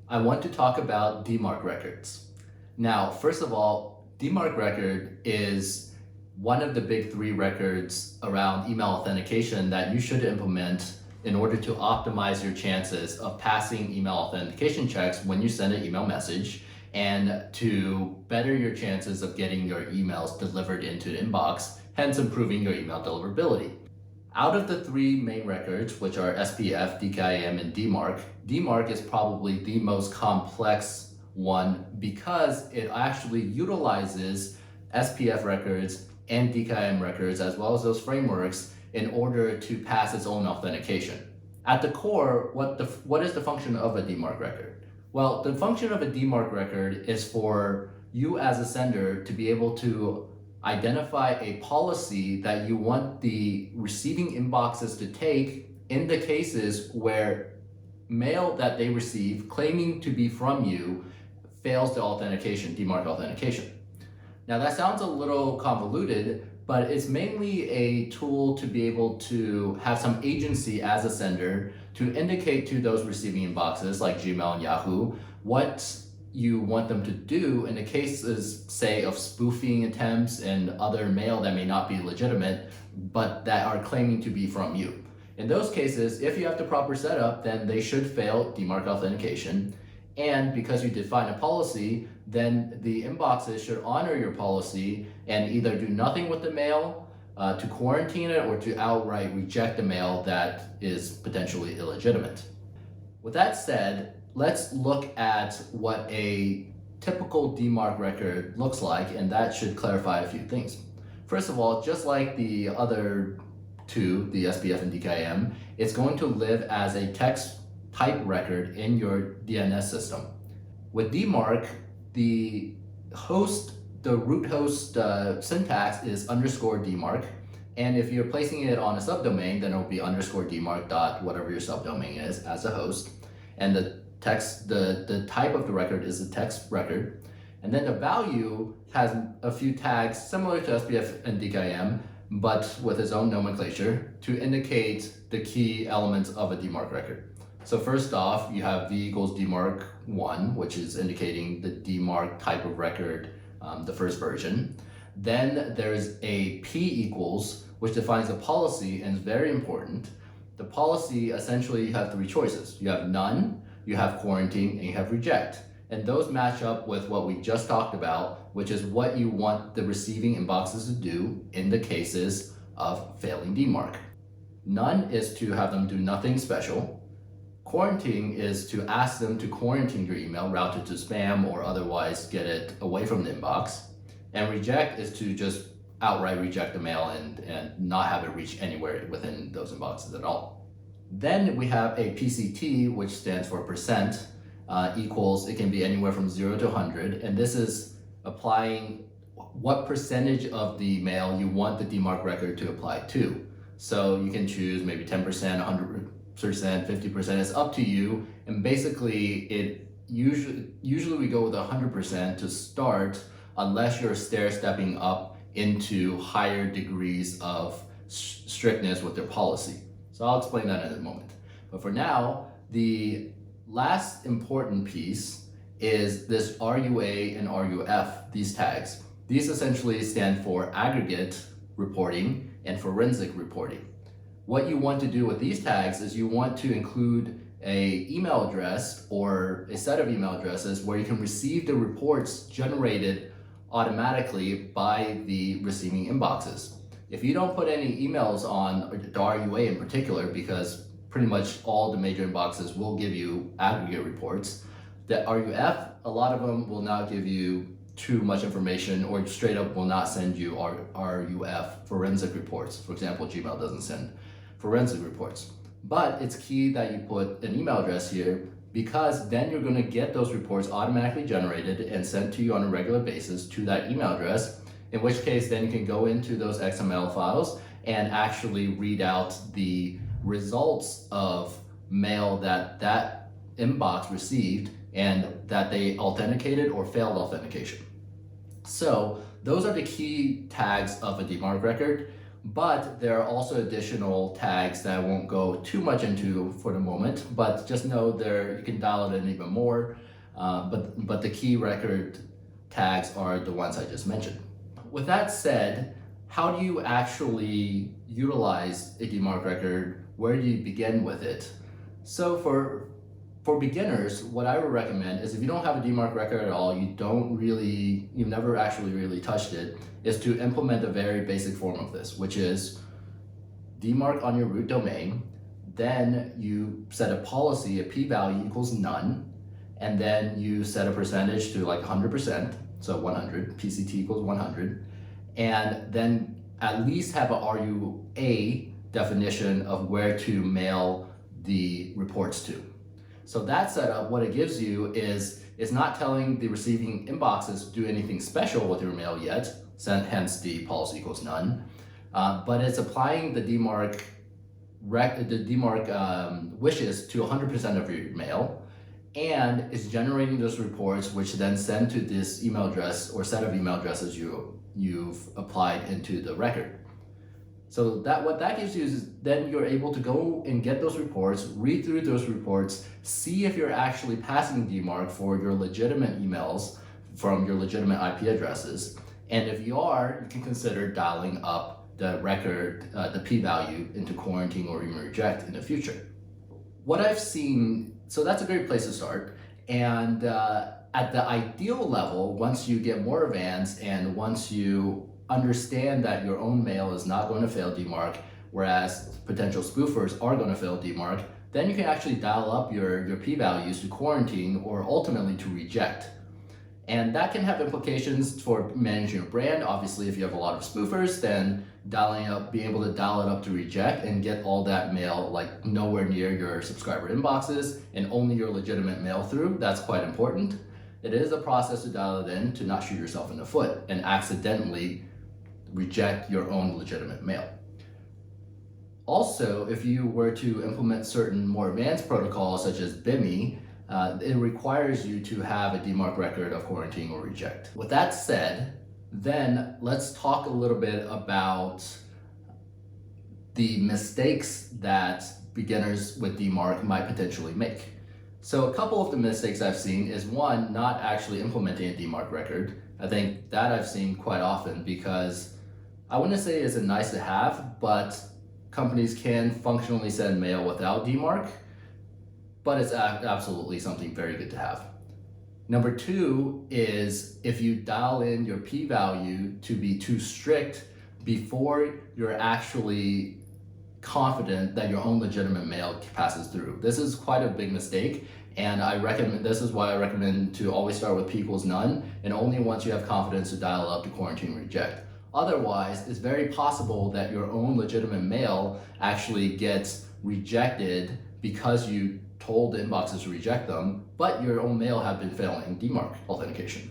I want to talk about DMARC records. Now, first of all, DMARC record is one of the big three records around email authentication that you should implement in order to optimize your chances of passing email authentication checks when you send an email message and to better your chances of getting your emails delivered into the inbox, hence improving your email deliverability. Out of the three main records, which are SPF, DKIM, and DMARC, DMARC is probably the most complex one because it actually utilizes SPF records and DKIM records as well as those frameworks in order to pass its own authentication. At the core, what is the function of a DMARC record? Well, the function of a DMARC record is for you as a sender to be able to identify a policy that you want the receiving inboxes to take in the cases where mail that they receive claiming to be from you fails the authentication, DMARC authentication. Now that sounds a little convoluted, but it's mainly a tool to be able to have some agency as a sender to indicate to those receiving inboxes like Gmail and Yahoo what you want them to do in the cases, say, of spoofing attempts and other mail that may not be legitimate, but that are claiming to be from you. In those cases, if you have the proper setup, then they should fail DMARC authentication. And because you define a policy, then the inboxes should honor your policy and either do nothing with the mail to quarantine it or to outright reject the mail that is potentially illegitimate. With that said, let's look at what a typical DMARC record looks like, and that should clarify a few things. First of all, just like the other two, the SPF and DKIM, it's going to live as a text type record in your DNS system. With DMARC, the root host syntax is _DMARC, and if you're placing it on a subdomain, then it'll be _DMARC dot whatever your subdomain is as a host, and the type of the record is a text record, and then the value has a few tags similar to SPF and DKIM, but with its own nomenclature to indicate the key elements of a DMARC record. So first off, you have V equals DMARC1, which is indicating the DMARC type of record, the first version. Then there's a P equals, which defines a policy and is very important. The policy, essentially, you have three choices. You have none, you have quarantine, and you have reject. And those match up with what we just talked about, which is what you want the receiving inboxes to do in the cases of failing DMARC. None is to have them do nothing special. Quarantine is to ask them to quarantine your email, route it to spam, or otherwise get it away from the inbox. And reject is to just outright reject the mail and not have it reach anywhere within those inboxes at all. Then we have a PCT, which stands for percent, equals, it can be anywhere from 0 to 100, and this is applying what percentage of the mail you want the DMARC record to apply to. So you can choose maybe 10%, 100%, 50%, it's up to you, and basically it usually we go with 100% to start unless you're stair-stepping up into higher degrees of strictness with their policy. So I'll explain that in a moment. But for now, the last important piece is this RUA and RUF, these tags. These essentially stand for aggregate reporting and forensic reporting. What you want to do with these tags is you want to include an email address or a set of email addresses where you can receive the reports generated automatically by the receiving inboxes. If you don't put any emails on the RUA in particular, because pretty much all the major inboxes will give you aggregate reports, the RUF, a lot of them will not give you too much information or straight up will not send you RUF, forensic reports. For example, Gmail doesn't send forensic reports. But it's key that you put an email address here because then you're going to get those reports automatically generated and sent to you on a regular basis to that email address, in which case then you can go into those XML files and actually read out the results of mail that inbox received and that they authenticated or failed authentication. So those are the key tags of a DMARC record. But there are also additional tags that I won't go too much into for the moment, but just know there you can dial it in even more. But the key record tags are the ones I just mentioned. With that said, how do you actually utilize a DMARC record? Where do you begin with it? So for beginners, what I would recommend is if you don't have a DMARC record at all, you've never actually really touched it, is to implement a very basic form of this, which is DMARC on your root domain, then you set a policy, a p-value equals none, and then you set a percentage to like 100%, so 100, PCT equals 100, and then at least have a RUA definition of where to mail the reports to. So that setup, what it gives you is it's not telling the receiving inboxes to do anything special with your mail yet, hence the policy equals none, but it's applying the DMARC wishes to 100% of your mail, and it's generating those reports which then send to this email address or set of email addresses you've applied into the record. So what that gives you is then you're able to go and get those reports, read through those reports, see if you're actually passing DMARC for your legitimate emails from your legitimate IP addresses. And if you are, you can consider dialing up the record, the p-value into quarantine or even reject in the future. What I've seen, so that's a great place to start. And at the ideal level, once you get more advanced and once you understand that your own mail is not going to fail DMARC, whereas potential spoofers are going to fail DMARC, then you can actually dial up your p-values to quarantine or ultimately to reject. And that can have implications for managing your brand. Obviously, if you have a lot of spoofers, then being able to dial it up to reject and get all that mail like nowhere near your subscriber inboxes and only your legitimate mail through, that's quite important. It is a process to dial it in to not shoot yourself in the foot and accidentally reject your own legitimate mail. Also, if you were to implement certain more advanced protocols such as BIMI, it requires you to have a DMARC record of quarantine or reject. With that said, then let's talk a little bit about the mistakes that beginners with DMARC might potentially make. So a couple of the mistakes I've seen is one, not actually implementing a DMARC record. I think that I've seen quite often because I wouldn't say it's a nice to have, but companies can functionally send mail without DMARC, but it's absolutely something very good to have. Number two is if you dial in your p-value to be too strict before you're actually confident that your own legitimate mail passes through. This is quite a big mistake, and this is why I recommend to always start with p equals none, and only once you have confidence to dial up to quarantine reject. Otherwise, it's very possible that your own legitimate mail actually gets rejected because you told the inboxes to reject them, but your own mail have been failing DMARC authentication.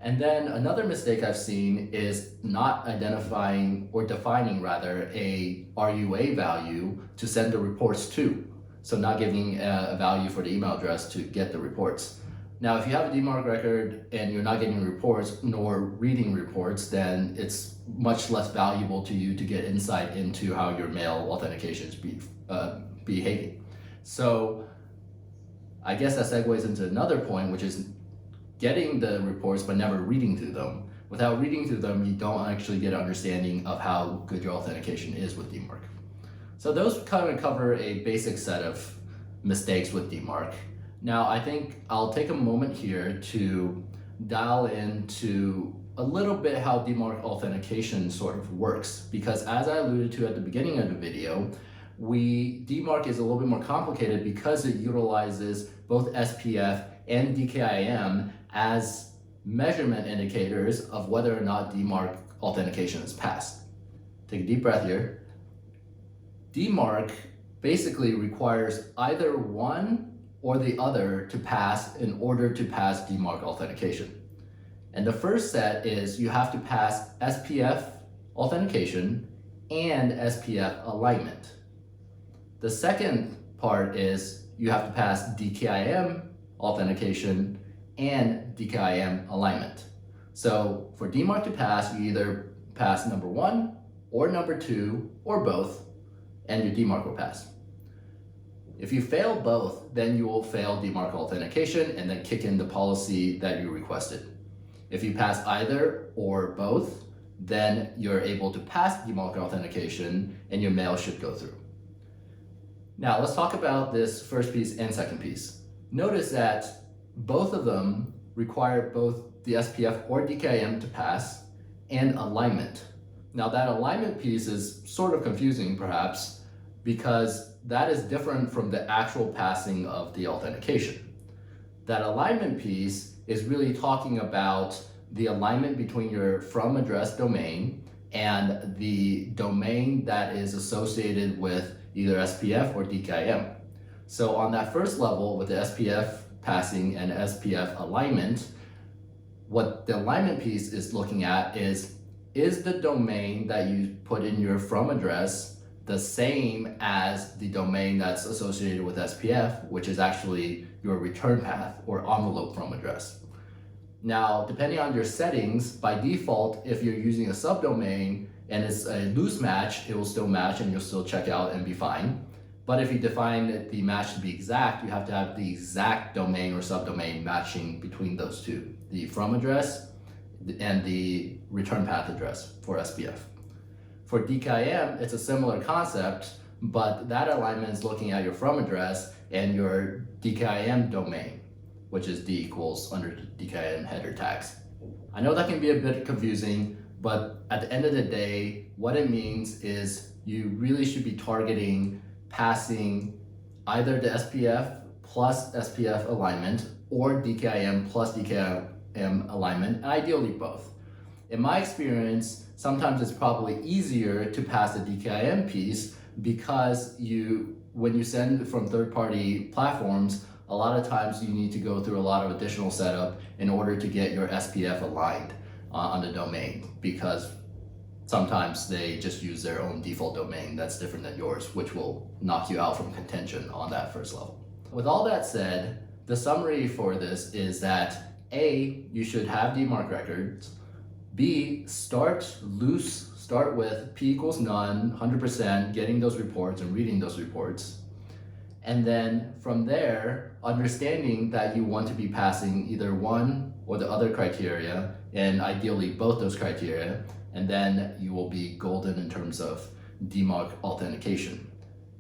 And then another mistake I've seen is not identifying or defining rather a RUA value to send the reports to. So not giving a value for the email address to get the reports. Now, if you have a DMARC record and you're not getting reports nor reading reports, then it's much less valuable to you to get insight into how your mail authentication is behaving. So I guess that segues into another point, which is getting the reports but never reading through them. Without reading through them, you don't actually get an understanding of how good your authentication is with DMARC. So those kind of cover a basic set of mistakes with DMARC. Now, I think I'll take a moment here to dial into a little bit how DMARC authentication sort of works, because as I alluded to at the beginning of the video, DMARC is a little bit more complicated because it utilizes both SPF and DKIM as measurement indicators of whether or not DMARC authentication is passed. Take a deep breath here. DMARC basically requires either one or the other to pass in order to pass DMARC authentication. And the first set is you have to pass SPF authentication and SPF alignment. The second part is you have to pass DKIM authentication and DKIM alignment. So for DMARC to pass, you either pass number one or number 2, or both, and your DMARC will pass. If you fail both, then you will fail DMARC authentication and then kick in the policy that you requested. If you pass either or both, then you're able to pass DMARC authentication and your mail should go through. Now let's talk about this first piece and second piece. Notice that both of them require both the SPF or DKIM to pass and alignment. Now that alignment piece is sort of confusing perhaps because that is different from the actual passing of the authentication. That alignment piece is really talking about the alignment between your from address domain and the domain that is associated with either SPF or DKIM. So on that first level with the SPF passing and SPF alignment, what the alignment piece is looking at is the domain that you put in your from address the same as the domain that's associated with SPF, which is actually your return path or envelope from address. Now, depending on your settings, by default, if you're using a subdomain and it's a loose match, it will still match and you'll still check out and be fine. But if you define the match to be exact, you have to have the exact domain or subdomain matching between those two, the from address and the return path address for SPF. For DKIM, it's a similar concept, but that alignment is looking at your from address and your DKIM domain, which is D equals under DKIM header tags. I know that can be a bit confusing, but at the end of the day, what it means is you really should be targeting passing either the SPF plus SPF alignment or DKIM plus DKIM alignment, and ideally both. In my experience, sometimes it's probably easier to pass the DKIM piece because when you send from third-party platforms, a lot of times you need to go through a lot of additional setup in order to get your SPF aligned on the domain, because sometimes they just use their own default domain that's different than yours, which will knock you out from contention on that first level. With all that said, the summary for this is that A, you should have DMARC records. B, start loose, start with P equals none, 100%, getting those reports and reading those reports. And then from there, understanding that you want to be passing either one or the other criteria, and ideally both those criteria, and then you will be golden in terms of DMARC authentication.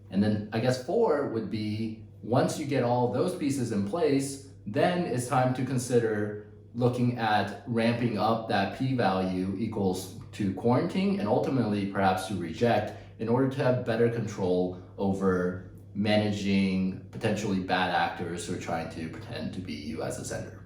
And then I guess 4 would be, once you get all those pieces in place, then it's time to consider looking at ramping up that p-value equals to quarantine and ultimately perhaps to reject in order to have better control over managing potentially bad actors who are trying to pretend to be you as a sender.